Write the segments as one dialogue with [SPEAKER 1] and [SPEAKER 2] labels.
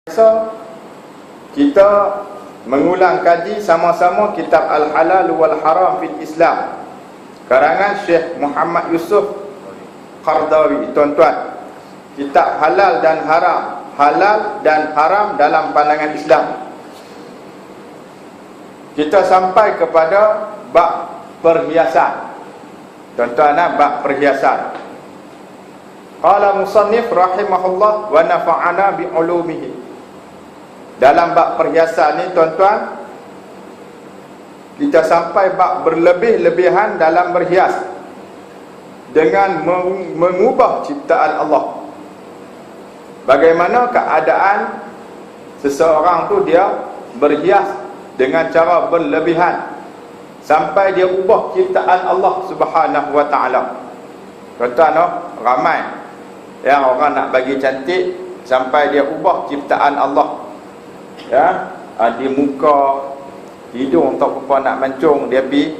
[SPEAKER 1] So, kita mengulang kaji sama-sama kitab Al-Halal wal Haram fil Islam, karangan Syekh Muhammad Yusuf Qardawi. Tuan-tuan, kitab halal dan haram dalam pandangan Islam. Kita sampai kepada bab perhiasan. Tuan-tuan, bab perhiasan. Qala musannif rahimahullah wa nafa'ana bi ulumihi. Dalam bab perhiasan ni, tuan-tuan, kita sampai bab berlebih-lebihan dalam berhias dengan mengubah ciptaan Allah. Bagaimana keadaan seseorang tu dia berhias dengan cara berlebihan sampai dia ubah ciptaan Allah Subhanahu wa taala. Tuan-tuan, ramai yang orang nak bagi cantik sampai dia ubah ciptaan Allah. Ya, di muka, hidung tak apa nak mancung, dia pi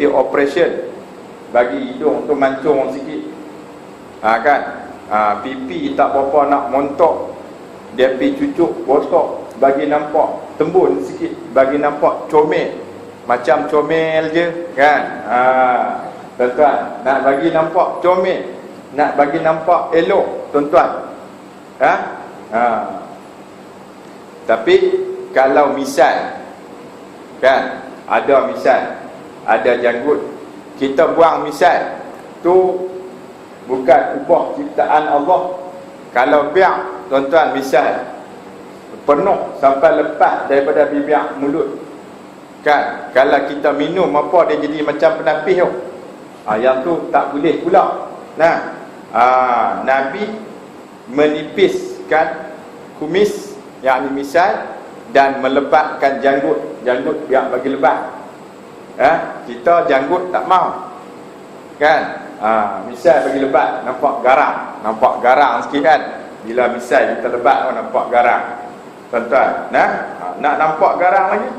[SPEAKER 1] operation bagi hidung tu mancung sikit. Kan? Pipi tak apa nak montok, dia pi cucuk botok bagi nampak tembun sikit, bagi nampak comel, macam comel je, kan? Tuan-tuan, nak bagi nampak comel, nak bagi nampak elok, tuan-tuan. Tapi kalau misal, kan, ada janggut, kita buang misal tu bukan ubah ciptaan Allah. Kalau biak, tuan-tuan, misal penuh sampai lepas daripada bibir mulut, kan, kalau kita minum apa, dia jadi macam penapis tu. Yang tu tak boleh pula. Nabi menipiskan kumis, yakni misal, dan melebatkan janggut biar bagi lebat. Kita janggut tak mau, kan? Misal bagi lebat, nampak garang sikit, kan? Bila misal kita lebat, nampak garang. Tuan-tuan, nak nampak garang lagi,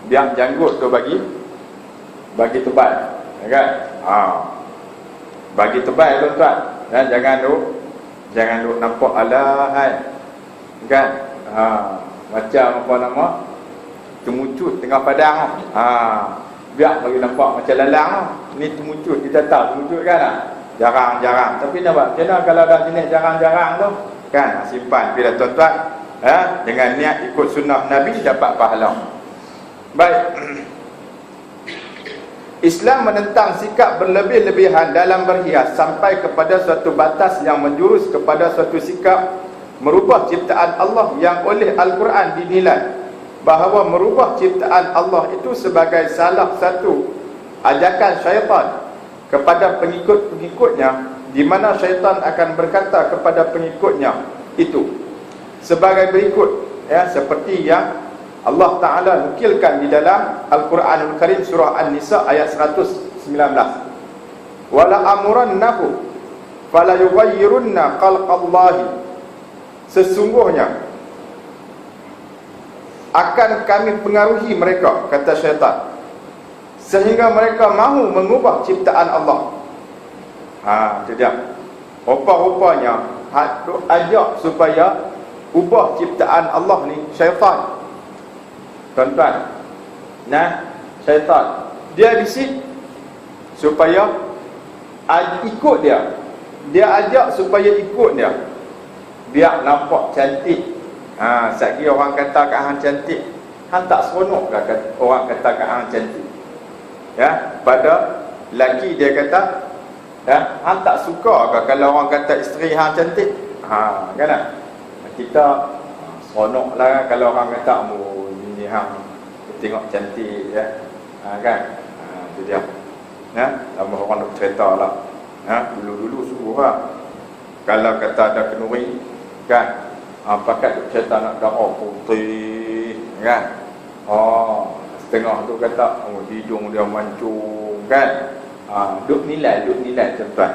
[SPEAKER 1] biar janggut tu bagi tebal, kan? Bagi tebal, tuan-tuan. Jangan duk nampak alahai, kan? Macam apa nama, temucut tengah padang. Biar bagi nampak macam lalang. Ni temucut, kita tahu temucut, kan? Jarang-jarang. Tapi nampak macam mana kalau dah jenis jarang-jarang tu, kan? Simpan bila, tuan-tuan, dengan niat ikut sunnah Nabi, dapat pahala. Baik. Islam menentang sikap berlebih-lebihan dalam berhias sampai kepada suatu batas yang menjurus kepada suatu sikap merubah ciptaan Allah yang oleh Al-Quran dinilai bahawa merubah ciptaan Allah itu sebagai salah satu ajakan syaitan kepada pengikut-pengikutnya, di mana syaitan akan berkata kepada pengikutnya itu sebagai berikut, seperti yang Allah Ta'ala nukilkan di dalam Al-Quranul Karim surah An-Nisa ayat 119. Wala amurannahu fala yughayyirunna khalqallahi. Sesungguhnya akan kami pengaruhi mereka, kata syaitan, sehingga mereka mahu mengubah ciptaan Allah. Itu dia. Rupa-rupanya ajak supaya ubah ciptaan Allah ni syaitan. Tuan-tuan, syaitan dia bisik supaya ikut dia. Dia ajak supaya ikut dia, biar nampak cantik. Sekali orang kata kat hang cantik, hang tak seronok ke orang kata kat hang cantik? Pada lelaki dia kata, hang tak suka ke kalau orang kata isteri hang cantik? Kan? Kita seronok lah kalau orang kata ni hang tengok cantik, kan? Itu dia. Lama orang nak cerita lah. Dulu-dulu suruh lah, kalau kata ada kenuri, kan, pakat cerita nak darah putih, kan? Setengah tu kata hidung dia mancung, kan? Duk nilai tuan-tuan,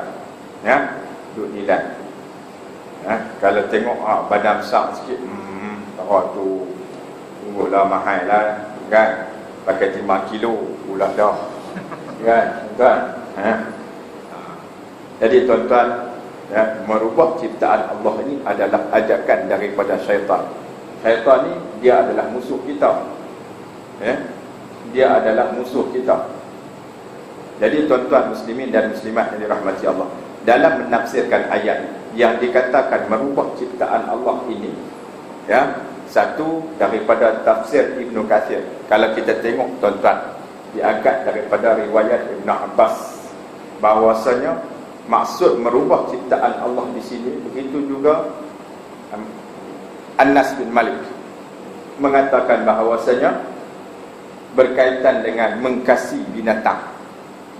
[SPEAKER 1] duk nilai. Kalau tengok badan besar sikit, darah tu tunggulah mahal lah, kan? Pakai 5 kilo pula dah, kan, tuan-tuan? Jadi tuan-tuan, Ya, merubah ciptaan Allah ini adalah ajakan daripada syaitan. Syaitan ni dia adalah musuh kita. Ya, dia adalah musuh kita. Jadi tuan-tuan muslimin dan muslimat yang dirahmati Allah, dalam menafsirkan ayat yang dikatakan merubah ciptaan Allah ini, ya, satu daripada tafsir Ibnu Katsir. Kalau kita tengok tuan-tuan, diangkat daripada riwayat Ibnu Abbas bahwasanya maksud merubah ciptaan Allah di sini. Begitu juga Anas bin Malik mengatakan bahawasanya berkaitan dengan mengkasihi binatang,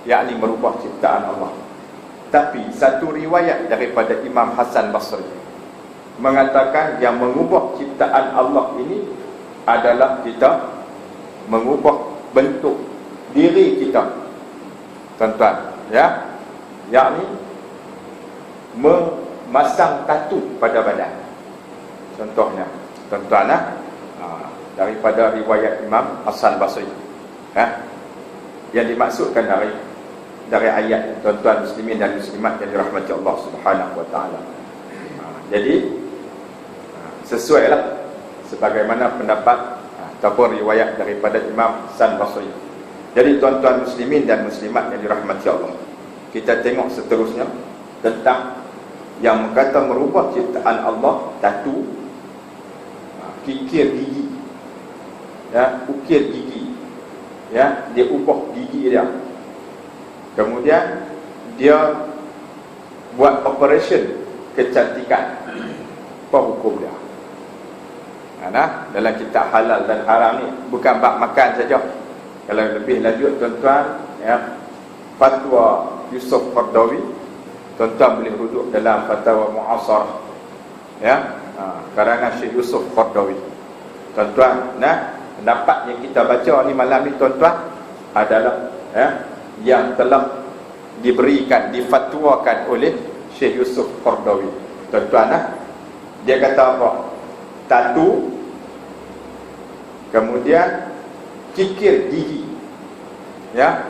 [SPEAKER 1] yakni merubah ciptaan Allah. Tapi satu riwayat daripada Imam Hasan Basri mengatakan yang mengubah ciptaan Allah ini adalah kita mengubah bentuk diri kita, tuan-tuan, ya, yakni memasang tatu pada badan. Contohnya, tuan-tuan, daripada riwayat Imam Hasan Basri, yang dimaksudkan dari ayat, tuan-tuan muslimin dan muslimat yang dirahmati Allah Subhanahu wa taala. Jadi sesuailah sebagaimana pendapat ataupun riwayat daripada Imam Hasan Basri. Jadi tuan-tuan muslimin dan muslimat yang dirahmati Allah, kita tengok seterusnya tentang yang berkata merubah ciptaan Allah, tatu, kikir gigi, ya, ukir gigi, ya, dia ubah gigi dia. Kemudian dia buat operation kecantikan. Apa hukum dia? Dalam kitab halal dan haram ni bukan bab makan saja. Kalau lebih lanjut tuan-tuan, ya, fatwa Yusuf Qaradawi, tuan-tuan boleh rujuk dalam fatwa mu'asarah, ya, karangan Syekh Yusuf Qaradawi. Tuan-tuan, pendapat yang kita baca ni malam ni tuan-tuan adalah, ya, yang telah diberikan, difatwakan oleh Syekh Yusuf Qaradawi. Tuan-tuan, dia kata apa? Tatu, kemudian kikir gigi, ya,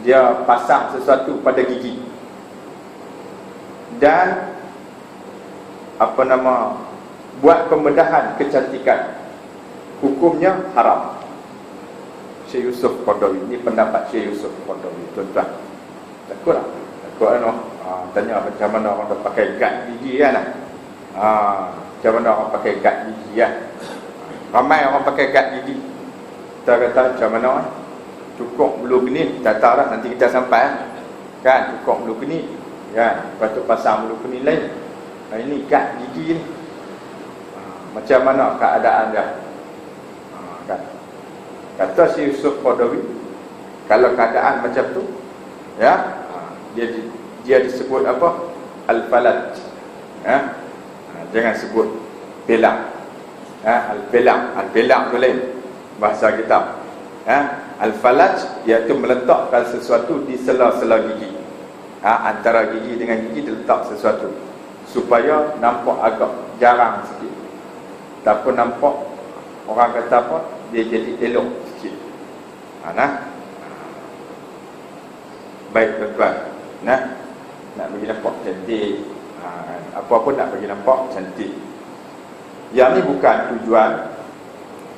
[SPEAKER 1] dia pasang sesuatu pada gigi, dan buat pembedahan kecantikan, hukumnya haram. Syekh Yusuf Qaradawi, ini pendapat Syekh Yusuf Qaradawi, tuan-tuan. Takut tanya macam mana orang dah pakai gad gigi kan? Macam mana orang pakai gad gigi kan? Ramai orang pakai gad gigi. Kita kata macam mana cukup bulu kening, tak tahu dah nanti kita sampai kan, cukup bulu kening kan, lepas tu pasang bulu kening lain. Ini gad gigi ni, macam mana keadaan dia? Kan? Kata Syekh Yusuf Qaradawi, kalau keadaan macam tu, ya, dia disebut apa? Al-falat, ya? Jangan sebut pelang, ya? Al-pelang tu lain bahasa kita, ya? Al-falat iaitu meletakkan sesuatu di sela-sela gigi, antara gigi dengan gigi diletak sesuatu supaya nampak agak jarang sikit, ataupun nampak orang kata apa, dia jadi elok sikit. Baik tuan-tuan, nak bagi nampak cantik, apa pun nak bagi nampak cantik. Yang ni bukan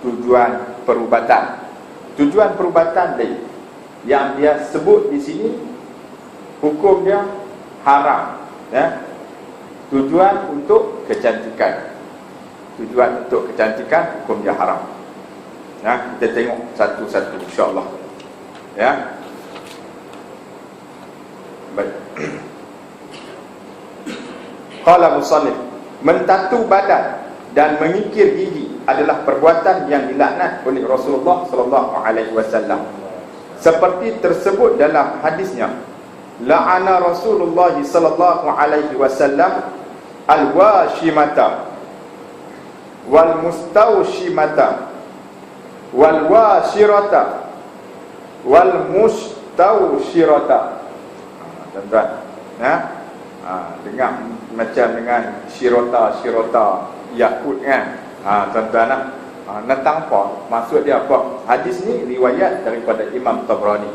[SPEAKER 1] tujuan perubatan. Tujuan perubatan lain. Yang dia sebut di sini, hukum dia haram, ya. Tujuan untuk kecantikan. Tujuan untuk kecantikan, hukum dia haram. Kita tengok satu-satu insya-Allah. Ya. Baik. Qala musannif, mentatu badan dan mengikir gigi adalah perbuatan yang dilaknat oleh Rasulullah sallallahu alaihi wasallam. Seperti tersebut dalam hadisnya, la'ana Rasulullah sallallahu alaihi wasallam al-washimata wal mustawshimata wal washirata wal mustawshirata. Tuan-tuan, dengar macam dengan syirota yakut kan, tuan-tuan, tentang apa maksud dia apa? Hadis ni riwayat daripada Imam Tabrani.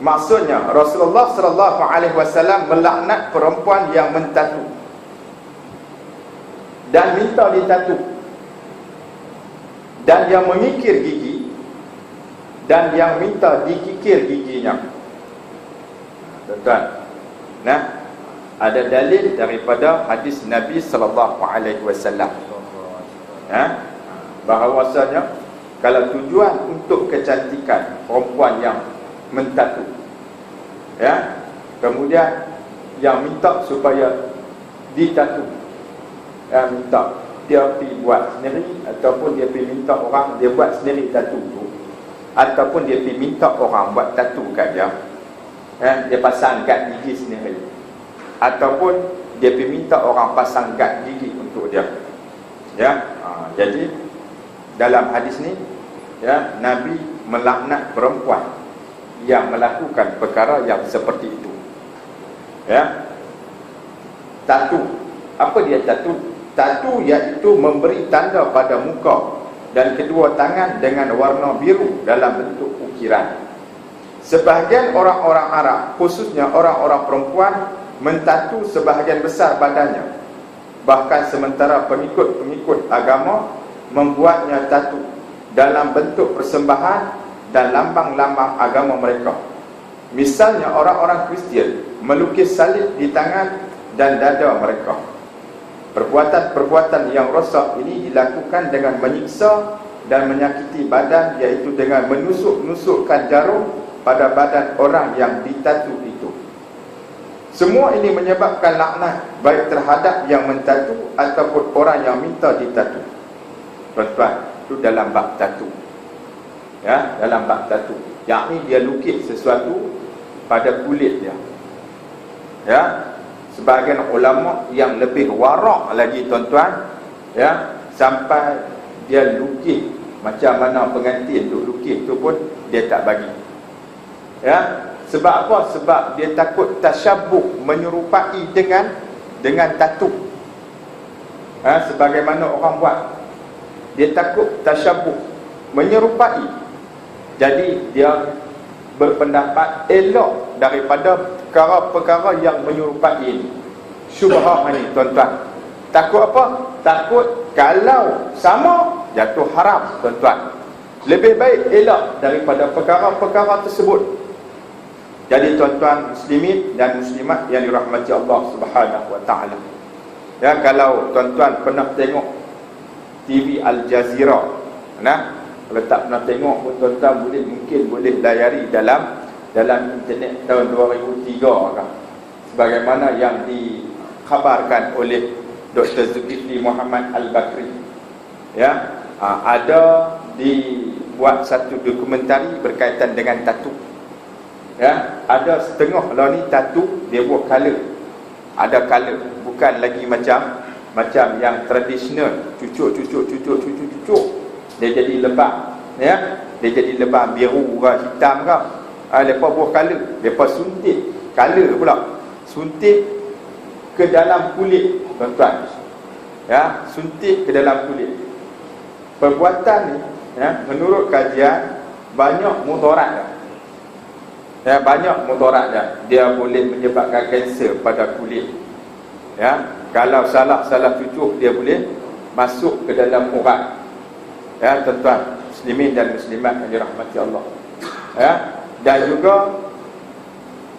[SPEAKER 1] Maksudnya Rasulullah sallallahu alaihi wasallam melaknat perempuan yang mentatu dan minta ditatu, dan yang mengikir gigi dan yang minta dikikir giginya. Tuan-tuan, nah, ada dalil daripada hadis Nabi sallallahu alaihi wasallam, bahawasanya kalau tujuan untuk kecantikan perempuan yang mentatu, kemudian yang minta supaya ditatu, minta dia pergi buat sendiri, ataupun dia pergi minta orang dia buat sendiri tatu tu, ataupun dia pergi minta orang buat tatu kat dia, dia pasang gad gigi sendiri, ataupun dia pergi minta orang pasang gad gigi untuk dia. Jadi dalam hadis ni, Nabi melaknat perempuan yang melakukan perkara yang seperti itu. Tatu, apa dia tatu? Tatu iaitu memberi tanda pada muka dan kedua tangan dengan warna biru dalam bentuk ukiran. Sebahagian orang-orang Arab, khususnya orang-orang perempuan, mentatu sebahagian besar badannya. Bahkan sementara pengikut-pengikut agama membuatnya tatu dalam bentuk persembahan dan lambang-lambang agama mereka. Misalnya orang-orang Kristian melukis salib di tangan dan dada mereka. Perbuatan-perbuatan yang rosak ini dilakukan dengan menyiksa dan menyakiti badan, iaitu dengan menusuk-nusukkan jarum pada badan orang yang ditatu itu. Semua ini menyebabkan laknat baik terhadap yang mentatu ataupun orang yang minta ditatu. Tuan-tuan, itu dalam bab tatu. Dalam bab tatu, yakni dia lukis sesuatu pada kulit dia. Sebahagian ulama yang lebih warak lagi, tuan-tuan, sampai dia lukis macam mana pengantin duk lukis tu pun dia tak bagi. Sebab apa? Sebab dia takut tasyabuh, menyerupai dengan tatu. Sebagaimana orang buat, dia takut tasyabuh, menyerupai. Jadi dia berpendapat elok daripada perkara-perkara yang menyerupai ini. Syubhah ni, tuan-tuan. Takut apa? Takut kalau sama jatuh haram, tuan-tuan. Lebih baik elak daripada perkara-perkara tersebut. Jadi tuan-tuan muslimin dan muslimat yang dirahmati Allah Subhanahu wa taala. Kalau tuan-tuan pernah tengok TV Al Jazeera, kalau tak pernah tengok pun tuan-tuan mungkin boleh layari dalam internet tahun 2003 kan. Sebagaimana yang dikhabarkan oleh Dr. Zulkifli Muhammad Al-Bakri. Ada dibuat satu dokumentari berkaitan dengan tatu. Ada setengah lah ni tatu dia buat color. Ada color, bukan lagi macam yang tradisional, cucuk. Dia jadi lebam, dia jadi lebam biru ke hitam ke. Lepas buat color, lepas suntik color pula, suntik ke dalam kulit, tuan-tuan. Suntik ke dalam kulit. Perbuatan ni, menurut kajian banyak mudarat. Banyak mudarat dia boleh menyebabkan kanser pada kulit. Kalau salah cucuk, dia boleh masuk ke dalam urat. Tuan-tuan muslimin dan muslimat yang dirahmati Allah. Dan juga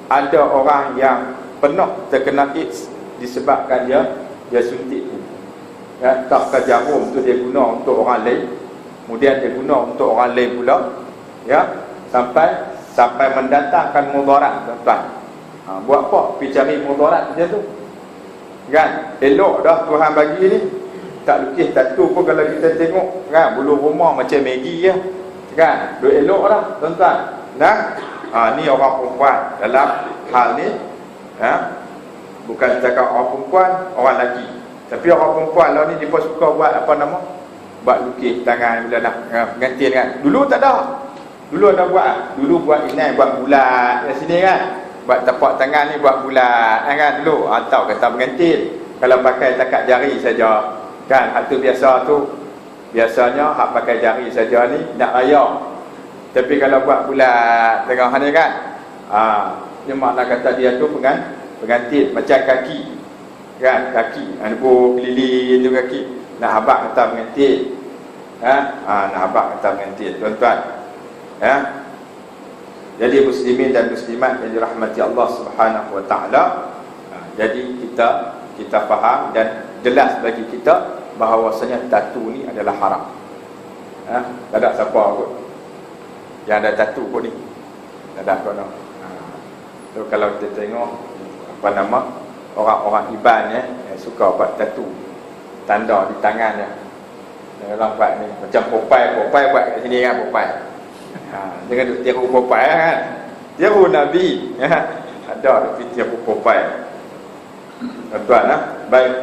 [SPEAKER 1] ada orang yang pernah terkena AIDS disebabkan dia suntik tu. Tak ke jarum tu dia guna untuk orang lain, kemudian dia guna untuk orang lain pula, sampai mendatangkan mudarat, tuan-tuan. Buat apa? Pergi cari mudarat macam tu kan? Elok dah Tuhan bagi ni. Tak lukis tatu pun kalau kita tengok kan, bulu rumah macam Maggi kan, duk elok dah, tuan-tuan. Ni orang perempuan dalam hal ni, bukan cakap orang perempuan, orang lelaki. Tapi orang perempuan lah ni dia pun suka buat buat lukis tangan bila nak pengantin kan. Dulu tak ada. Dulu ada buat inai, buat bulat kat sini kan. Buat tapak tangan ni buat bulat kan dulu. Atau kata pengantin kalau pakai takat jari saja kan. Hak tu biasanya hak pakai jari saja ni nak raya. Tapi kalau buat bulat tengah ni kan, dia makna kata dia tu pengantin macam kaki. kan, kaki nebur keliling tu kaki, nak habaq kata mengantit, nak habaq kata mengantit, tuan-tuan. Jadi muslimin dan muslimat yang dirahmati Allah Subhanahu wa taala, jadi kita faham dan jelas bagi kita bahawasanya tatu ni adalah haram. Tak ada siapa kot yang ada tatu kot ni, tak ada kot. So, kalau kita tengok apa nama orang-orang Iban yang suka buat tatu tanda di tangan dia. Orang buat ni macam Popeye buat kat sini kan, Popeye. Jangan duk tiru Popeye kan. Tiru Nabi. Ada tapi tiru Popeye. Tuan-tuan baik.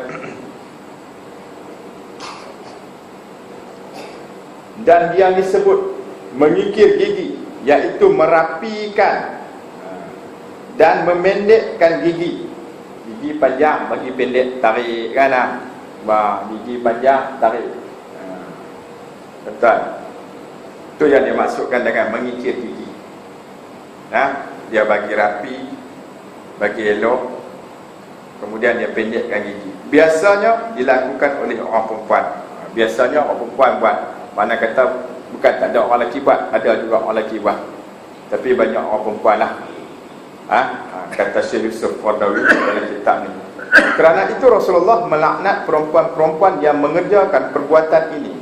[SPEAKER 1] Dan yang disebut mengikir gigi, iaitu merapikan dan memendekkan gigi. Gigi panjang bagi pendek, tarik kan gigi panjang, tarik. Betul. Itu yang dimaksudkan dengan mengikir gigi. Dia bagi rapi, bagi elok, kemudian dia pendekkan gigi. Biasanya dilakukan oleh orang perempuan. Biasanya orang perempuan buat. Mana kata bukan tak ada orang lelaki buat, ada juga orang lelaki buat. Tapi banyak orang perempuan lah. Kata Syekh Yusuf Qaradawi dalam kitab ni. Kerana itu Rasulullah melaknat perempuan-perempuan yang mengerjakan perbuatan ini,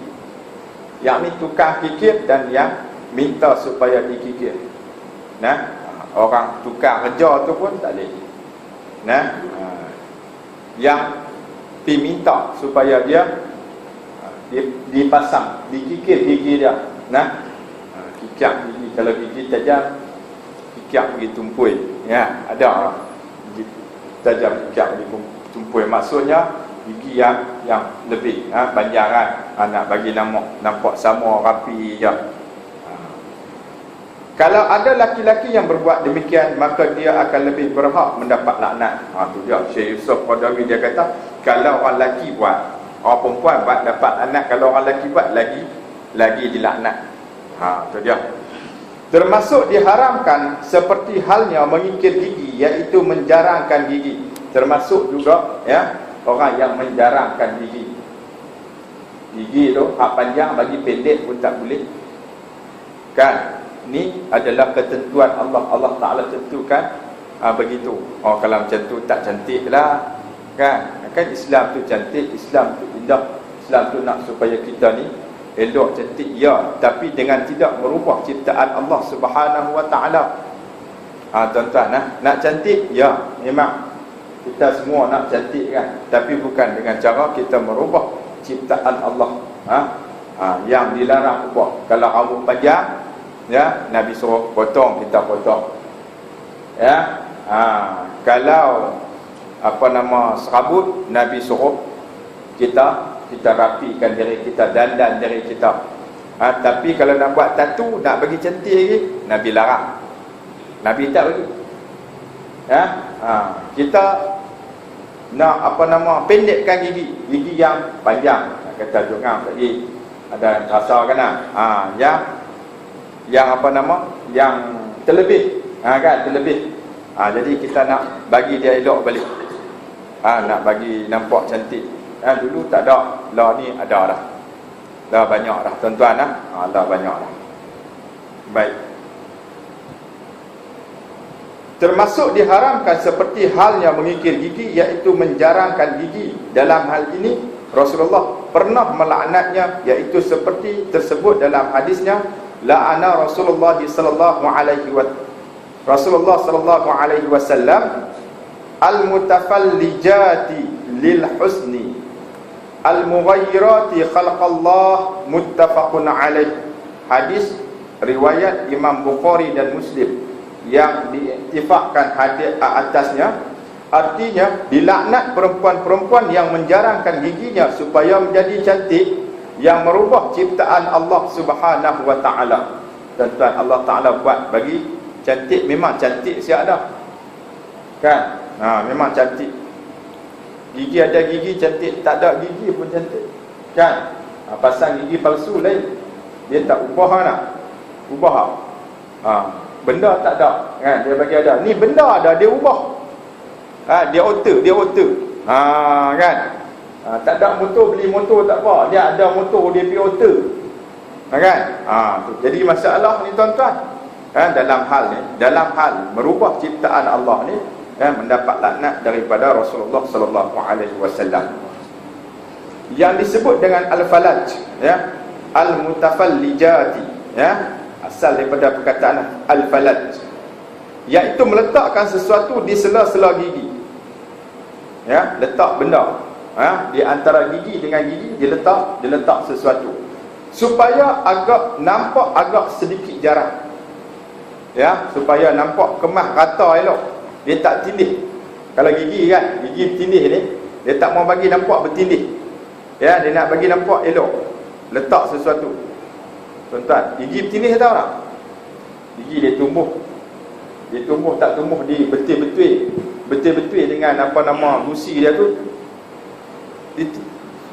[SPEAKER 1] yakni tukang kikir dan yang minta supaya dikikir. Orang tukang kerja tu pun tak boleh. Yang diminta supaya dia dipasang, dikikir gigi dia. Kikir gigi, kalau gigi tajam, kikir gigi tumpui. Ada orang gigi tajam, kikir gigi tumpui. Maksudnya gigi yang lebih panjangan, nak bagi nampak sama rapi je. Kalau ada laki-laki yang berbuat demikian, maka dia akan lebih berhak mendapat laknat. Tu dia Syekh Yusuf Qaradawi, dia kata kalau orang lelaki buat, orang perempuan buat dapat laknat, kalau orang lelaki buat lagi dilaknat. Tu dia. Termasuk diharamkan seperti halnya mengikir gigi, iaitu menjarangkan gigi. Termasuk juga orang yang menjarangkan gigi. Gigi tu hak panjang bagi pendek pun tak boleh. Kan? Ni adalah ketentuan Allah. Allah Ta'ala tentukan begitu. Kalau macam tu tak cantik lah. Kan Islam tu cantik, Islam tu indah, Islam tu nak supaya kita ni elok, cantik, ya, tapi dengan tidak merubah ciptaan Allah Subhanahu wa taala. Tuan-tuan, nak cantik, ya, memang kita semua nak cantik kan, tapi bukan dengan cara kita merubah ciptaan Allah. Yang dilarang ubah. Kalau rambut panjang, Nabi suruh potong, kita potong. Kalau serabut, Nabi suruh kita rapikan diri kita, dandan diri kita. Tapi kalau nak buat tatu, nak bagi cantik lagi, Nabi larang. Nabi tak bagi. Kita nak pendekkan gigi yang panjang. Kata jangan lagi ada rasa kan yang terlebih, kan terlebih. Jadi kita nak bagi dia elok balik. Nak bagi nampak cantik. Dulu tak ada, lah ni ada dah. Dah banyak dah tuan-tuan dah banyak dah. Baik. Termasuk diharamkan seperti halnya mengikir gigi, iaitu menjarangkan gigi. Dalam hal ini Rasulullah pernah melaknatnya, iaitu seperti tersebut dalam hadisnya, la'ana Rasulullah sallallahu alaihi wasallam al-mutafallijati lil husni al-mughayyirati khalqallah, muttafaqun alaih. Hadis riwayat Imam Bukhari dan Muslim yang diiktifakkan hadis atasnya. Artinya dilaknat perempuan-perempuan yang menjarangkan giginya supaya menjadi cantik, yang merubah ciptaan Allah Subhanahu wa taala. Tuan-tuan, Allah Taala buat bagi cantik, memang cantik siap dah. Kan? Memang cantik. Gigi ada gigi cantik, tak ada gigi pun cantik. Kan? Pasang gigi palsu lain. Dia tak ubah ubah. Benda tak ada, kan? Dia bagi ada. Ni benda ada, dia ubah. Dia alter. Kan? Tak ada motor, beli motor tak apa, dia ada motor, dia pergi auto. Kan? Jadi masalah ni tuan-tuan, dalam hal merubah ciptaan Allah ni, mendapat laknat daripada Rasulullah sallallahu alaihi wasallam. Yang disebut dengan al-falaj, al-mutafallijati, asal daripada perkataan al-falaj, iaitu meletakkan sesuatu di sela-sela gigi. Letak benda di antara gigi dengan gigi, dia letak sesuatu supaya agak nampak agak sedikit jarang, supaya nampak kemas rata elok. Dia tak tindih. Kalau gigi kan, gigi bertindih ni, dia tak mau bagi nampak bertindih. Dia nak bagi nampak elok, letak sesuatu. Tuan-tuan, gigi bertindih tahu tak? Gigi dia tumbuh tak tumbuh di betul-betul dengan apa nama gusi dia tu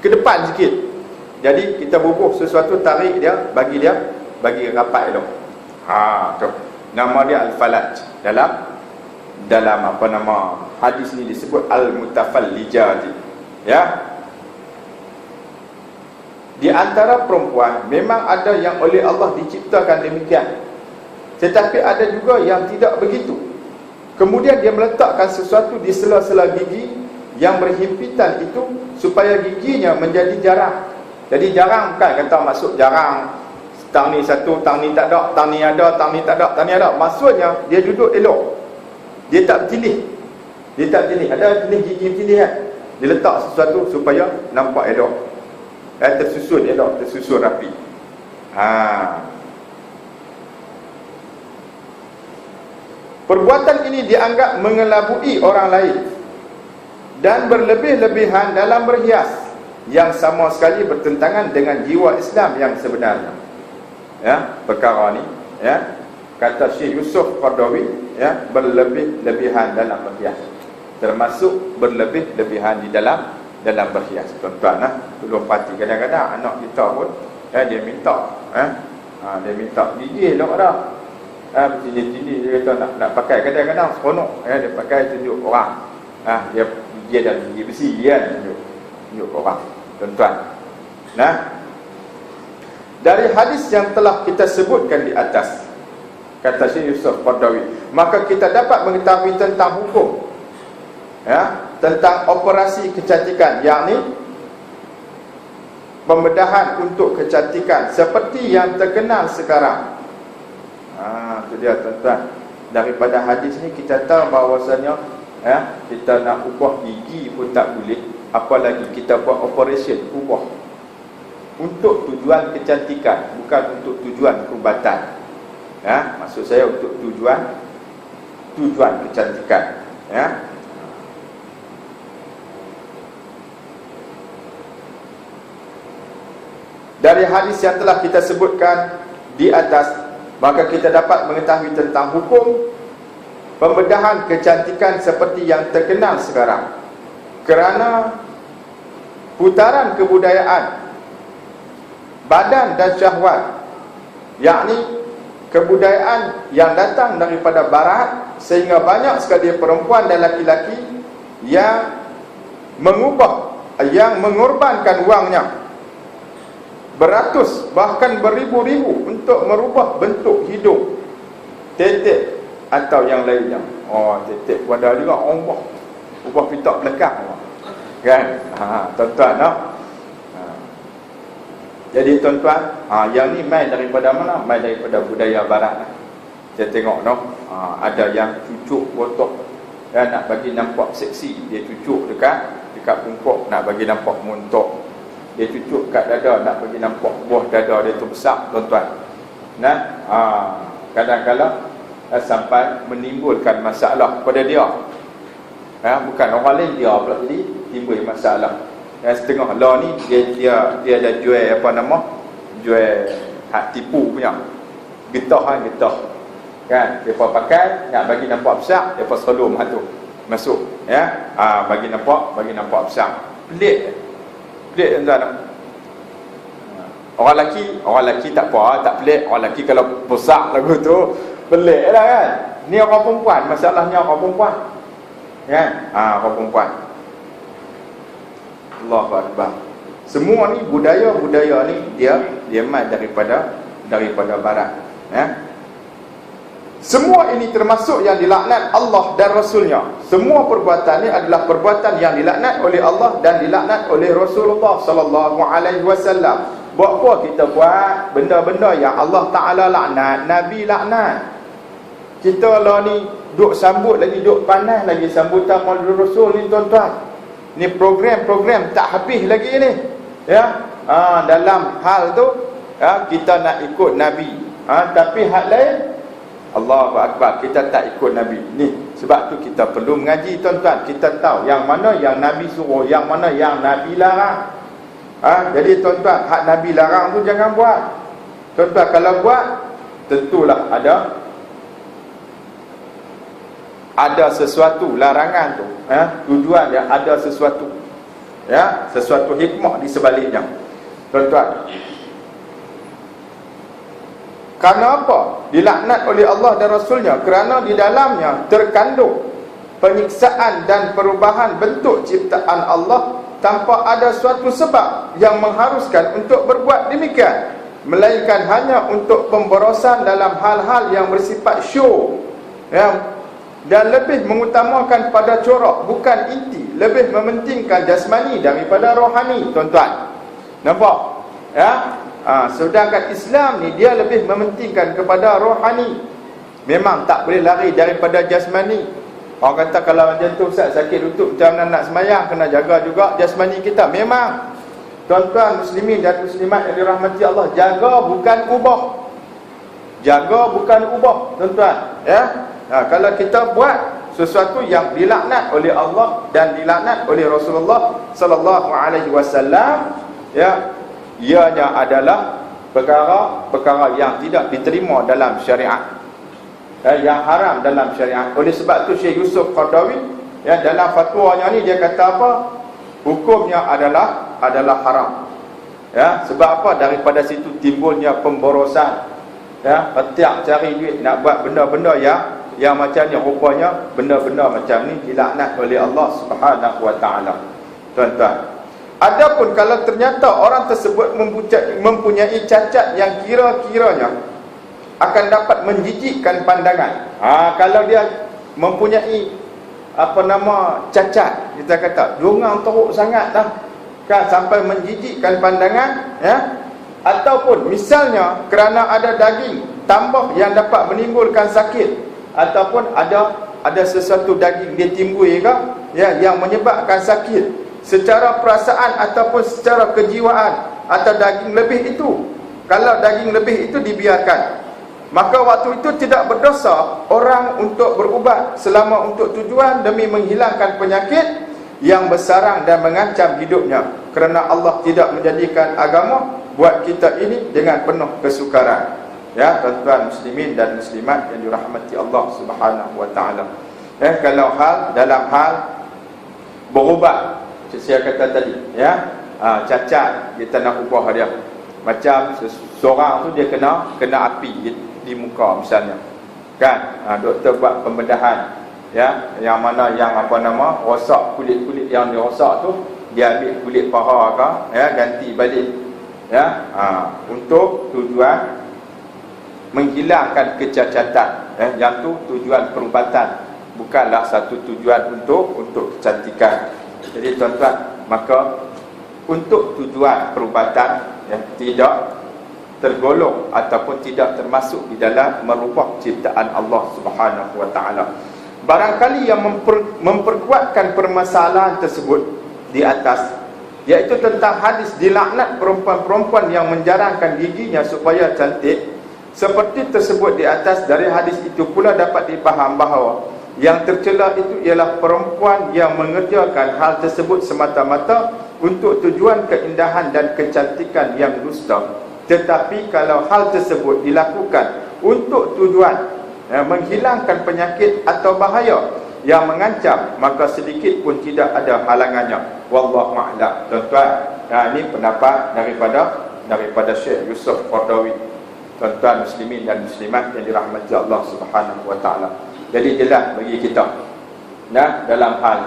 [SPEAKER 1] ke depan sikit. Jadi kita bubuh sesuatu, tarik dia, bagi rapat elok. Tu nama dia al-falaj. Dalam apa nama hadis ni disebut al-mutafallijati. Di antara perempuan memang ada yang oleh Allah diciptakan demikian, tetapi ada juga yang tidak begitu. Kemudian dia meletakkan sesuatu di sela-sela gigi yang berhimpitan itu supaya giginya menjadi jarang. Jadi jarang bukan kata maksud jarang tang ni satu, tang ni tak ada, tang ni ada, tang ni tak ada, tang ni ada. Maksudnya dia duduk elok, dia tak bertindih. Ada tindih gigi bertindih kan? Dia letak sesuatu supaya nampak elok, tersusun elok, tersusun rapi. Perbuatan ini dianggap mengelabui orang lain dan berlebih-lebihan dalam berhias, yang sama sekali bertentangan dengan jiwa Islam yang sebenarnya. Perkara ni, kata Syekh Yusuf Qaradawi, berlebih-lebihan dalam berhias, termasuk berlebih-lebihan di dalam berhias. Tuan-tuan, tolong pati, kadang-kadang anak kita pun dia minta gigi elok dah, bertindih-tindih, dia kata nak pakai, kadang-kadang seronok dia pakai tunjuk orang. Dia dah gigi besi kan, tunjuk orang. Tuan-tuan, dari hadis yang telah kita sebutkan di atas, kata Syekh Yusuf Qaradawi, maka kita dapat mengetahui tentang hukum, tentang operasi kecantikan, yakni pembedahan untuk kecantikan seperti yang terkenal sekarang. Itu dia tuan-tuan. Daripada hadis ni kita tahu bahawasanya kita nak ubah gigi pun tak boleh, apalagi kita buat operation ubah untuk tujuan kecantikan, bukan untuk tujuan perubatan. Maksud saya untuk tujuan kecantikan. Dari hadis yang telah kita sebutkan di atas, maka kita dapat mengetahui tentang hukum pembedahan kecantikan seperti yang terkenal sekarang, kerana putaran kebudayaan badan dan syahwat, yakni kebudayaan yang datang daripada barat, sehingga banyak sekali perempuan dan laki-laki yang mengorbankan wangnya beratus bahkan beribu-ribu untuk merubah bentuk hidung, tetek atau yang lainnya. Tetek pun ada juga ubah pitak belakang kan. Tuan-tuan, jadi tuan-tuan, yang ni main daripada mana? Main daripada budaya barat. Saya tengok ada yang cucuk botok, nak bagi nampak seksi, dia cucuk dekat pungkuk nak bagi nampak montok. Dia cucuk kat dada nak bagi nampak buah dada dia tu besar, tuan-tuan. Kadang-kadang sampai menimbulkan masalah pada dia. Bukan orang lain, dia pula jadi timbul masalah. Setengah lah ni dia ada jual jual hak tipu punya getah kan, dia pakai nak bagi nampak besar, dia selum hak tu masuk bagi nampak besar. Pelik tuan-tuan. Orang lelaki tak apa, tak pelik. Orang lelaki kalau besar lagu tu pelik lah kan. Ni orang perempuan, masalahnya orang perempuan kan. Orang perempuan Allahu Akbar. Semua ni budaya-budaya ni dia mai daripada barat, ya. Semua ini termasuk yang dilaknat Allah dan Rasulnya. Semua perbuatan ni adalah perbuatan yang dilaknat oleh Allah dan dilaknat oleh Rasulullah sallallahu alaihi wasallam. Buat apa kita buat benda-benda yang Allah Taala laknat, Nabi laknat? Kita lah ni duk sambut lagi, duk panas lagi sambutan Maulid Rasul ni tuan-tuan. Ni program-program tak habis lagi ni. Ya. Dalam hal tu kita nak ikut Nabi. Tapi hal lain Allahu Akbar, kita tak ikut Nabi. Ni sebab tu kita perlu mengaji tuan-tuan. Kita tahu yang mana yang Nabi suruh, yang mana yang Nabi larang. Jadi tuan-tuan, hak Nabi larang tu jangan buat. Tuan-tuan kalau buat, tentulah ada sesuatu larangan tu, tujuan yang ada sesuatu, ya, sesuatu hikmah di sebaliknya. Tuan-tuan, kerana apa? Dilaknat oleh Allah dan Rasulnya kerana di dalamnya terkandung penyiksaan dan perubahan bentuk ciptaan Allah tanpa ada suatu sebab yang mengharuskan untuk berbuat demikian, melainkan hanya untuk pemborosan dalam hal-hal yang bersifat show, ya, dan lebih mengutamakan pada corak bukan inti, lebih mementingkan jasmani daripada rohani. Tuan-tuan nampak, ya? Sedangkan Islam ni dia lebih mementingkan kepada rohani. Memang tak boleh lari daripada jasmani. Orang kata kalau macam tu Ustaz sakit lutut macam mana nak semayang, kena jaga juga jasmani kita. Memang tuan-tuan muslimin dan muslimat yang dirahmati Allah, jaga bukan ubah. Jaga bukan ubah, tuan-tuan, ya. Kalau kita buat sesuatu yang dilaknat oleh Allah dan dilaknat oleh Rasulullah sallallahu alaihi wasallam, ya, ianya adalah perkara-perkara yang tidak diterima dalam syariat, yang haram dalam syariat. Oleh sebab tu Syekh Yusuf Qaradawi, ya, dalam fatwanya ni dia kata apa? Hukumnya adalah haram. Ya, sebab apa? Daripada situ timbulnya pemborosan. Ya, petiak cari duit nak buat benda-benda yang macam ni, rupanya benda-benda macam ni dilaknat oleh Allah Subhanahu wa taala. Tuan-tuan, adapun kalau ternyata orang tersebut mempunyai cacat yang kira-kiranya akan dapat menjijikkan pandangan. Kalau dia mempunyai cacat, kita kata dongang teruk sangat dah, kan, sampai menjijikkan pandangan, ya. Ataupun misalnya kerana ada daging tambah yang dapat menimbulkan sakit, ataupun ada sesuatu daging dia timbul ke, ya, yang menyebabkan sakit secara perasaan ataupun secara kejiwaan, atau daging lebih itu. Kalau daging lebih itu dibiarkan, maka waktu itu tidak berdosa orang untuk berubat selama untuk tujuan demi menghilangkan penyakit yang bersarang dan mengancam hidupnya, kerana Allah tidak menjadikan agama buat kita ini dengan penuh kesukaran. Ya, tuan-tuan muslimin dan muslimat yang dirahmati Allah Subhanahu wa taala. Kalau dalam hal berubat, saya kata tadi, ya, cacat kita nak ubah dia. Macam seorang tu dia kena api di muka misalnya, kan, doktor buat pembedahan, ya, yang mana yang rosak kulit-kulit yang dirosak tu, dia ambil kulit paha ke, ya, ganti balik, ya, untuk tujuan menghilangkan kecacatan, yang tu tujuan perubatan, bukanlah satu tujuan untuk kecantikan. Jadi tuan-tuan, maka untuk tujuan perubatan yang tidak tergolong ataupun tidak termasuk di dalam merubah ciptaan Allah Subhanahu wa taala. Barangkali yang memperkuatkan permasalahan tersebut di atas, iaitu tentang hadis dilaknat perempuan-perempuan yang menjarangkan giginya supaya cantik, seperti tersebut di atas. Dari hadis itu pula dapat dipaham bahawa yang tercela itu ialah perempuan yang mengerjakan hal tersebut semata-mata untuk tujuan keindahan dan kecantikan yang dusta. Tetapi kalau hal tersebut dilakukan untuk tujuan menghilangkan penyakit atau bahaya yang mengancam, maka sedikit pun tidak ada halangannya. Wallahu a'lam. Tuan-tuan, ini pendapat daripada Syekh Yusuf Qaradawi. Tuan-tuan muslimin dan muslimat yang dirahmati Allah Subhanahu wa taala. Jadi jelas bagi kita, dalam hal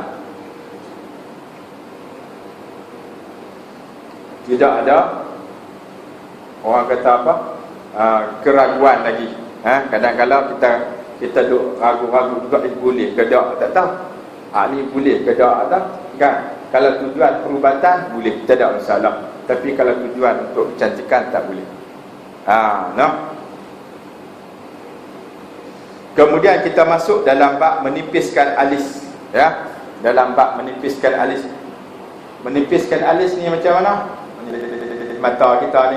[SPEAKER 1] Tidak ada orang kata apa, keraguan lagi. Kadang-kadang kita duk ragu-ragu juga, boleh ke tak tahu. Ni boleh ke tak tahu kan. Kalau tujuan perubatan boleh, tak ada masalah. Tapi kalau tujuan untuk kecantikan tak boleh. Kemudian kita masuk dalam bab menipiskan alis, ya. Dalam bab menipiskan alis. Menipiskan alis ni macam mana? Mata kita ni